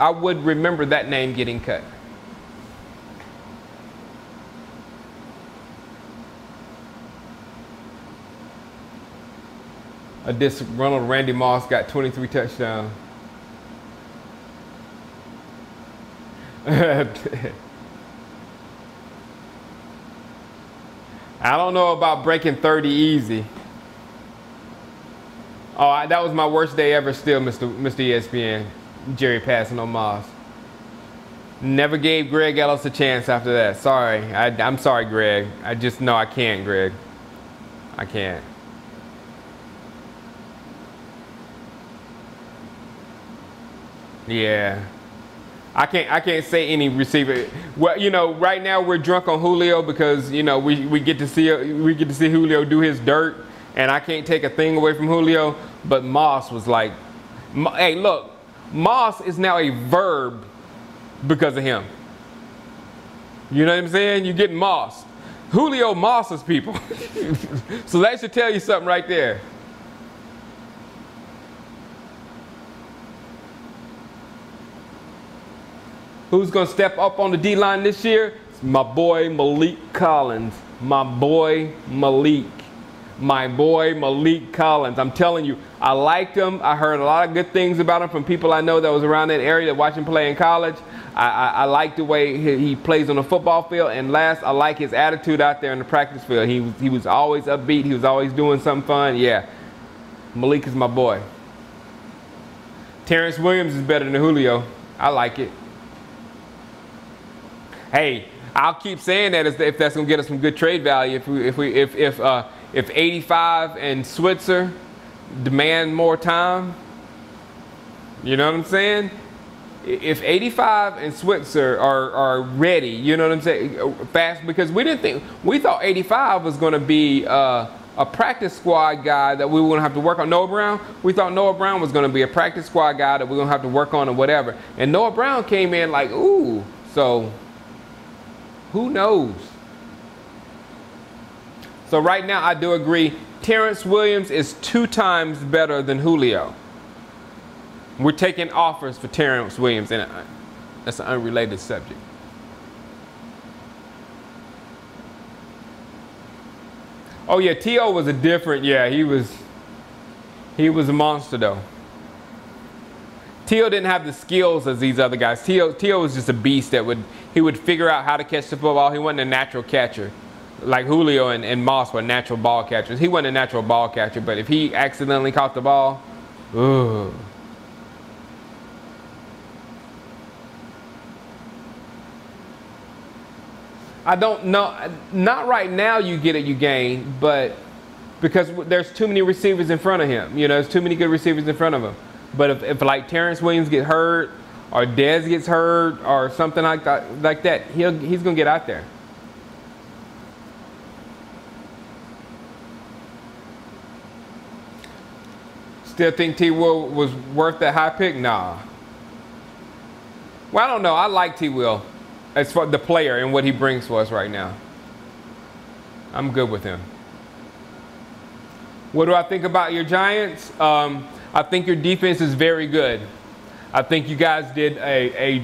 would remember that name getting cut. A disgruntled Randy Moss got 23 touchdowns. I don't know about breaking 30 easy. Oh, that was my worst day ever still, Mr. ESPN. Jerry passing on Moss. Never gave Greg Ellis a chance after that. Sorry. I'm sorry, Greg. I just know I can't, Greg. I can't. Yeah. I can't say any receiver. Well, you know, right now we're drunk on Julio because, you know, we get to see Julio do his dirt, and I can't take a thing away from Julio. But Moss was like, hey, look, Moss is now a verb because of him. You know what I'm saying? You get Moss. Julio Mosses people. So that should tell you something right there. Who's going to step up on the D-line this year? It's my boy Malik Collins. My boy Malik. My boy Malik Collins. I'm telling you, I liked him. I heard a lot of good things about him from people I know that was around that area that watched him play in college. I like the way he plays on the football field. And last, I like his attitude out there in the practice field. He was always upbeat. He was always doing something fun. Yeah, Malik is my boy. Terrence Williams is better than Julio. I like it. Hey, I'll keep saying that if that's gonna get us some good trade value. If 85 and Switzer demand more time, you know what I'm saying? If 85 and Switzer are ready, you know what I'm saying, fast, because we thought 85 was gonna be a practice squad guy that we were gonna have to work on. Noah Brown, we thought Noah Brown was gonna be a practice squad guy that we were gonna have to work on or whatever. And Noah Brown came in like, ooh, so. Who knows? So right now, I do agree. Terrence Williams is 2 times better than Julio. We're taking offers for Terrence Williams, and that's an unrelated subject. Oh yeah, T.O. was a different. Yeah, he was a monster though. T.O. didn't have the skills as these other guys. T.O. was just a beast that he would figure out how to catch the football. He wasn't a natural catcher. Like Julio and Moss were natural ball catchers. He wasn't a natural ball catcher, but if he accidentally caught the ball, ugh. I don't know. Not right now you get it, you gain, but because there's too many receivers in front of him. You know, there's too many good receivers in front of him. But if like Terrence Williams gets hurt, or Dez gets hurt, or something like that, he's gonna get out there. Still think T. Will was worth that high pick? Nah. Well, I don't know. I like T. Will as for the player and what he brings for us right now. I'm good with him. What do I think about your Giants? I think your defense is very good. I think you guys did a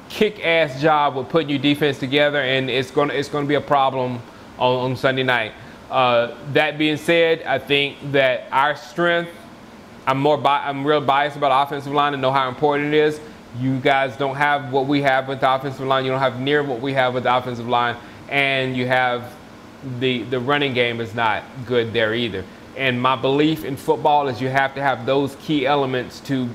kick-ass job with putting your defense together, and it's going to be a problem on Sunday night. That being said, I think that our strength, I'm real biased about the offensive line and know how important it is. You guys don't have what we have with the offensive line. You don't have near what we have with the offensive line, and you have the running game is not good there either. And my belief in football is you have to have those key elements to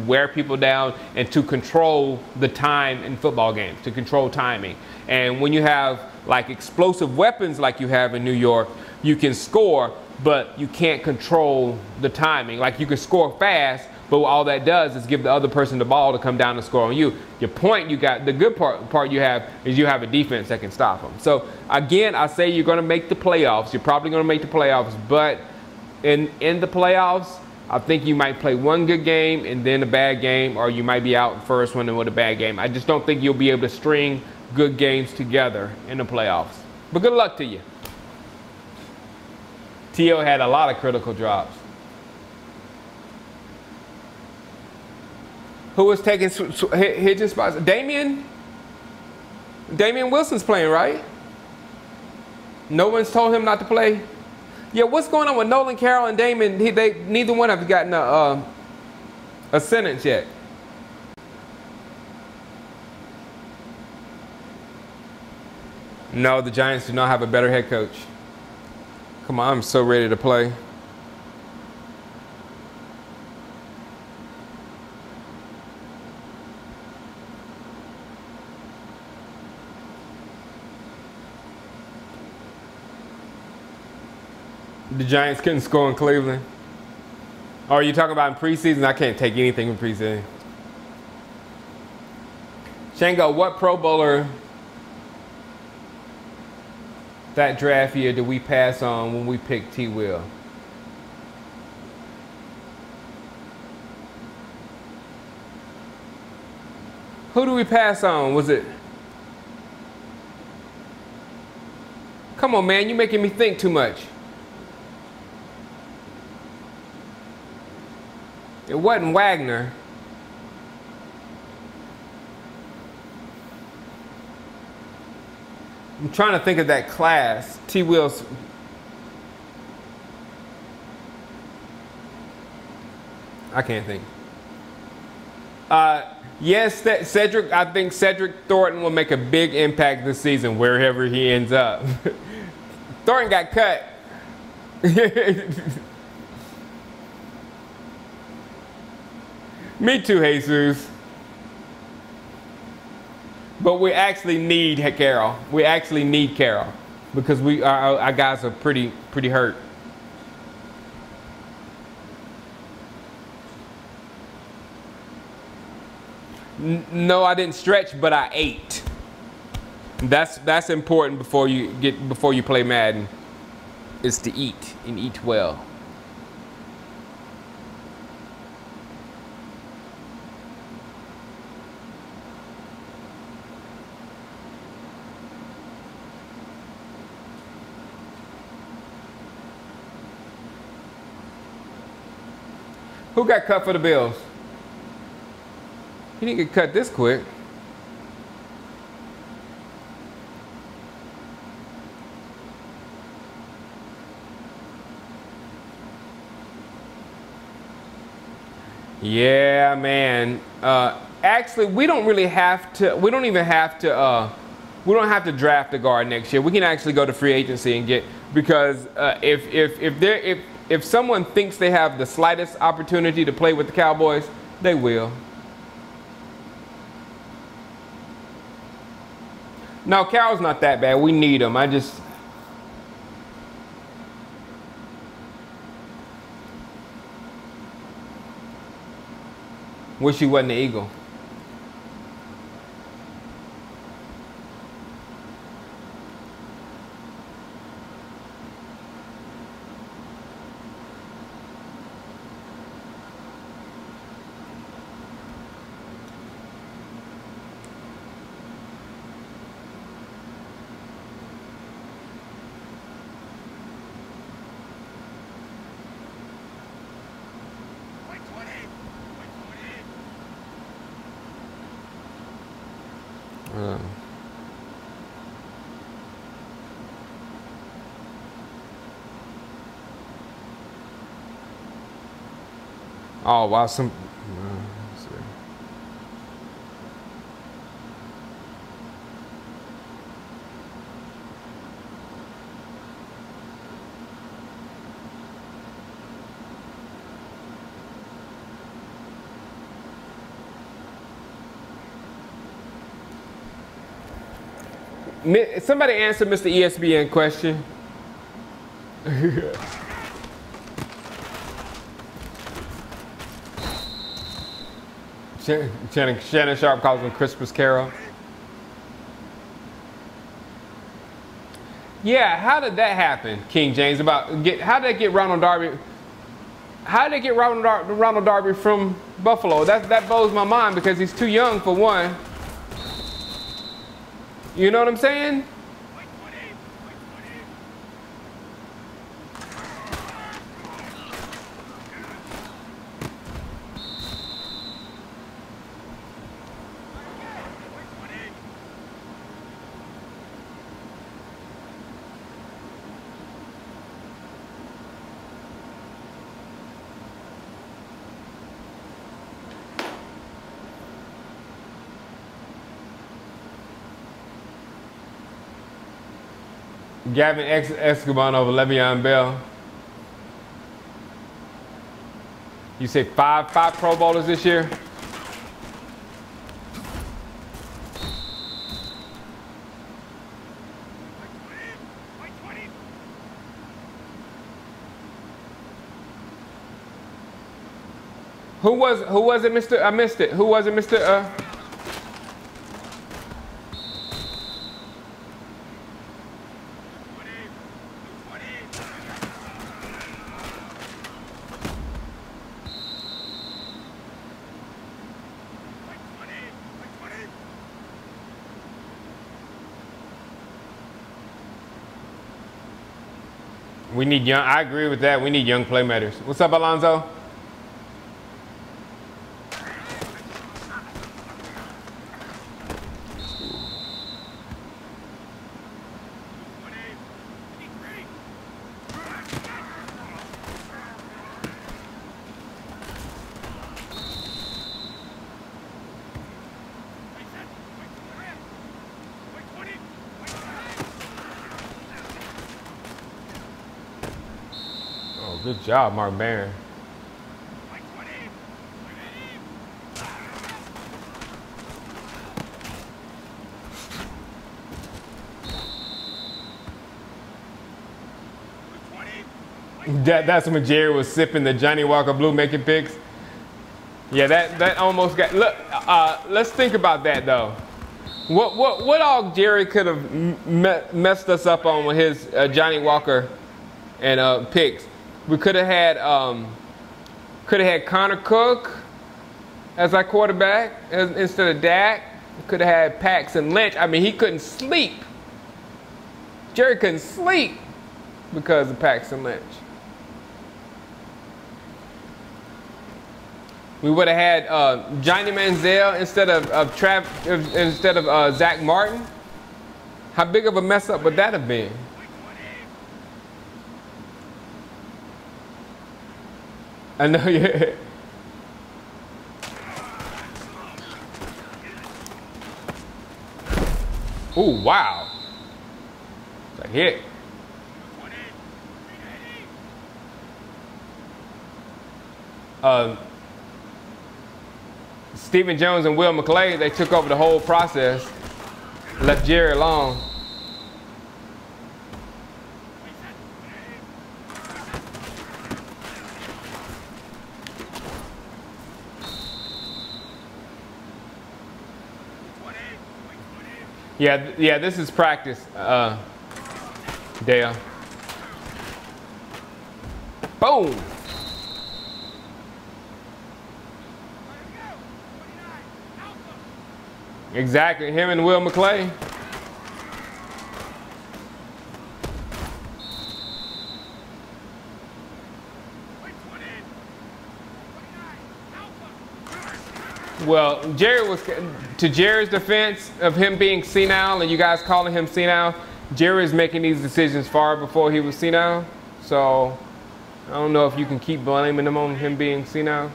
wear people down and to control the time in football games, to control timing. And when you have like explosive weapons like you have in New York, you can score, but you can't control the timing. Like you can score fast, but all that does is give the other person the ball to come down and score on you. Your point, you got the good part you have is you have a defense that can stop them. So again, I say you're going to make the playoffs. You're probably going to make the playoffs, but in the playoffs, I think you might play one good game and then a bad game, or you might be out first one and with a bad game. I just don't think you'll be able to string good games together in the playoffs. But good luck to you. T.O. had a lot of critical drops. Who was taking Hitchens' spots? Damian Wilson's playing, right? No one's told him not to play. Yeah, what's going on with Nolan Carroll and Damon? Neither one have gotten a sentence yet. No, the Giants do not have a better head coach. Come on, I'm so ready to play. The Giants couldn't score in Cleveland. Oh, are you talking about in preseason? I can't take anything in preseason. Shango, what Pro Bowler that draft year did we pass on when we picked T. Will? Who do we pass on? Was it? Come on, man. You're making me think too much. It wasn't Wagner. I'm trying to think of that class. T. Will's. I can't think. Yes, Cedric. I think Cedric Thornton will make a big impact this season wherever he ends up. Thornton got cut. Me too, Jesus. But we actually need Carroll. We actually need Carroll because our guys are pretty hurt. No, I didn't stretch, but I ate. That's important before you play Madden. Is to eat and eat well. Who got cut for the Bills? He didn't get cut this quick. Yeah, man. Actually, we don't really have to. We don't even have to. We don't have to draft a guard next year. We can actually go to free agency and get, because if someone thinks they have the slightest opportunity to play with the Cowboys, they will. No, Carroll's not that bad. We need him. I just. Wish he wasn't the Eagle. Oh, wow. Somebody answer Mr. ESPN question. Shannon Sharp calls him Christmas Carol. Yeah, how did that happen, King James? How did they get Ronald Darby? How did they get Ronald Darby from Buffalo? That blows my mind because he's too young for one. You know what I'm saying? Gavin Escobar over Le'Veon Bell. You say five Pro Bowlers this year? Who was it, Mr.? I missed it. Who was it, Mr.? We need young. I agree with that. We need young playmakers. What's up, Alonzo? Good job, Mark Barron. That's when Jerry was sipping the Johnny Walker Blue making picks. Yeah, that almost got. Look, let's think about that though. What all Jerry could have messed us up on with his Johnny Walker and picks? We could have had Connor Cook as our quarterback instead of Dak. Could have had Paxton Lynch. I mean, he couldn't sleep. Jerry couldn't sleep because of Paxton Lynch. We would have had Johnny Manziel instead of Zach Martin. How big of a mess up would that have been? I know, yeah. Oh, wow. It's a hit. Stephen Jones and Will McClay, they took over the whole process. Left Jerry alone. Yeah, this is practice, Dale. Boom. Exactly, him and Will McClay. Well, Jerry was, to Jerry's defense of him being senile and you guys calling him senile, Jerry is making these decisions far before he was senile. So I don't know if you can keep blaming him on him being senile.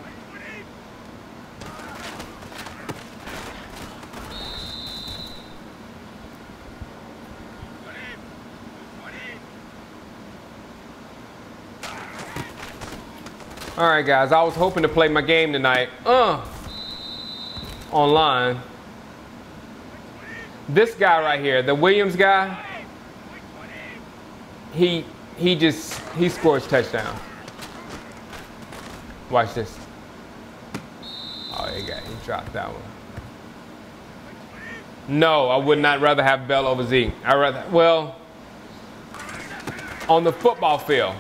All right, guys, I was hoping to play my game tonight online. This guy right here, the Williams guy, he scores touchdowns. Watch this. Oh, he dropped that one. No, I would not rather have Bell over Zeke. Well, on the football field,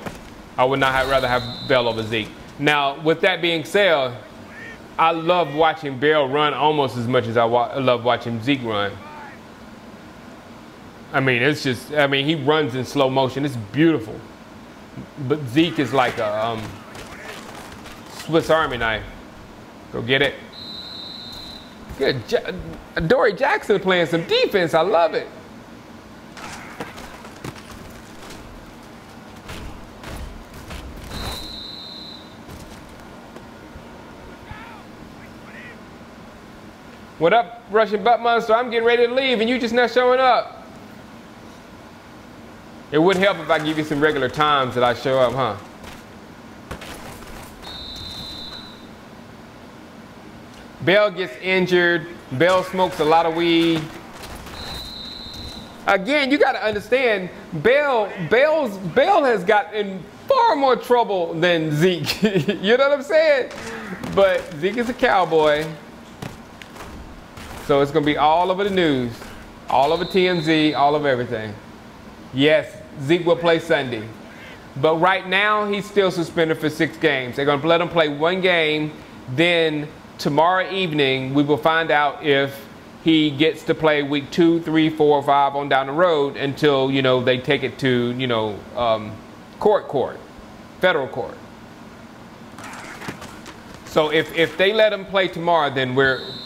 I would not rather have Bell over Zeke. Now, with that being said, I love watching Bell run almost as much as I love watching Zeke run. I mean, he runs in slow motion. It's beautiful. But Zeke is like a Swiss Army knife. Go get it. Good. Dory Jackson playing some defense. I love it. What up, Russian Butt Monster? I'm getting ready to leave and you just not showing up. It would help if I give you some regular times that I show up, huh? Bell gets injured. Bell smokes a lot of weed. Again, you got to understand, Bell has got in far more trouble than Zeke. You know what I'm saying? But Zeke is a Cowboy. So it's going to be all over the news, all over TMZ, all over everything. Yes, Zeke will play Sunday. But right now, he's still suspended for 6 games. They're going to let him play 1 game. Then tomorrow evening, we will find out if he gets to play week 2, 3, 4, 5 on down the road until, you know, they take it to, you know, federal court. So if they let him play tomorrow, then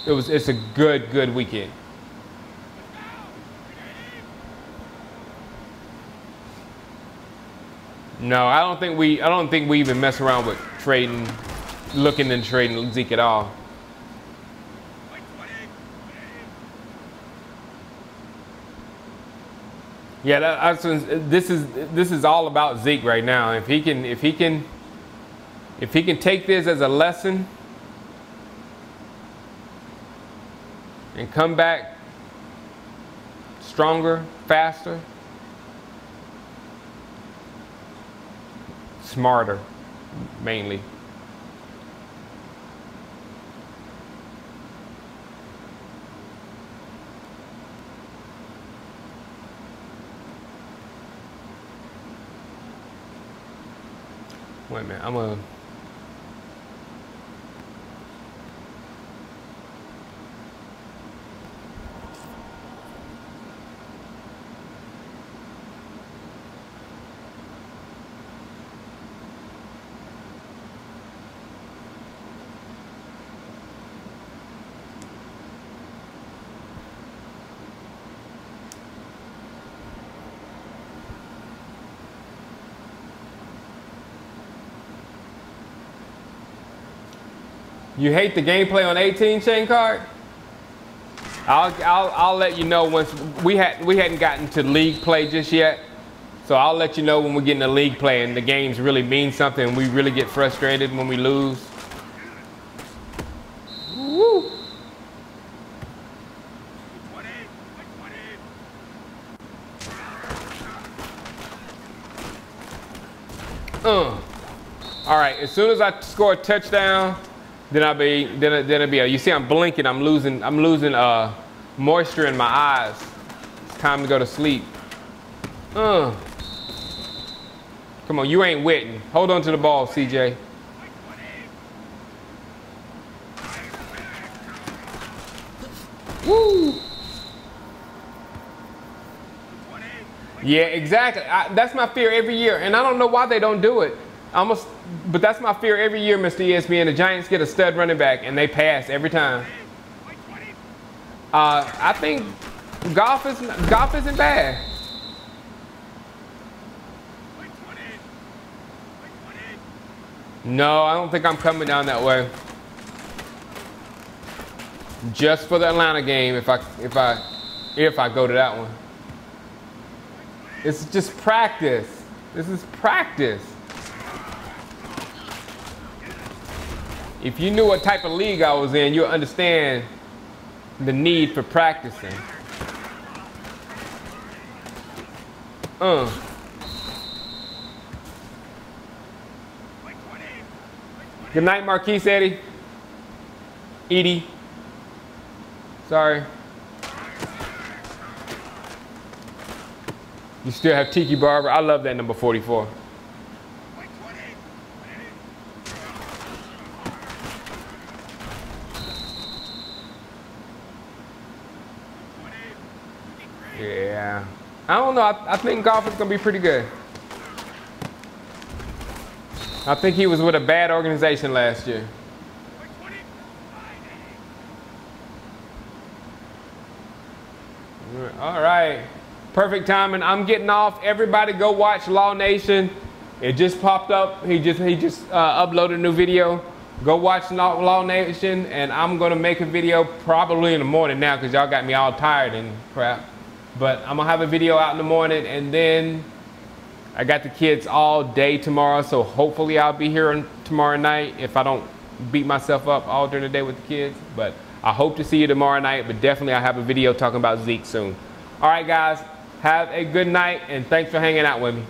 it's a good weekend. No, I don't think we even mess around with looking and trading Zeke at all. Yeah, this is all about Zeke right now. If he can take this as a lesson and come back stronger, faster, smarter, mainly. Wait a minute, I'm gonna. You hate the gameplay on 18 chain card? I'll let you know once we hadn't gotten to league play just yet. So I'll let you know when we get into league play and the games really mean something and we really get frustrated when we lose. Woo. All right, as soon as I score a touchdown, then it'll be. You see, I'm blinking. I'm losing moisture in my eyes. It's time to go to sleep. Come on, you ain't waiting. Hold on to the ball, CJ. Woo! Yeah, exactly. That's my fear every year, and I don't know why they don't do it. But that's my fear every year, Mr. ESPN. The Giants get a stud running back, and they pass every time. I think Goff isn't bad. No, I don't think I'm coming down that way. Just for the Atlanta game, if I go to that one. It's just practice. This is practice. If you knew what type of league I was in, you'll understand the need for practicing. Good night, Marquise Eddie. Edie. Sorry. You still have Tiki Barber. I love that number 44. Yeah. I don't know. I think golf is going to be pretty good. I think he was with a bad organization last year. All right. Perfect timing. I'm getting off. Everybody go watch Law Nation. It just popped up. He just uploaded a new video. Go watch Law Nation, and I'm going to make a video probably in the morning now because y'all got me all tired and crap. But I'm going to have a video out in the morning, and then I got the kids all day tomorrow, so hopefully I'll be here tomorrow night if I don't beat myself up all during the day with the kids. But I hope to see you tomorrow night, but definitely I'll have a video talking about Zeke soon. All right, guys, have a good night, and thanks for hanging out with me.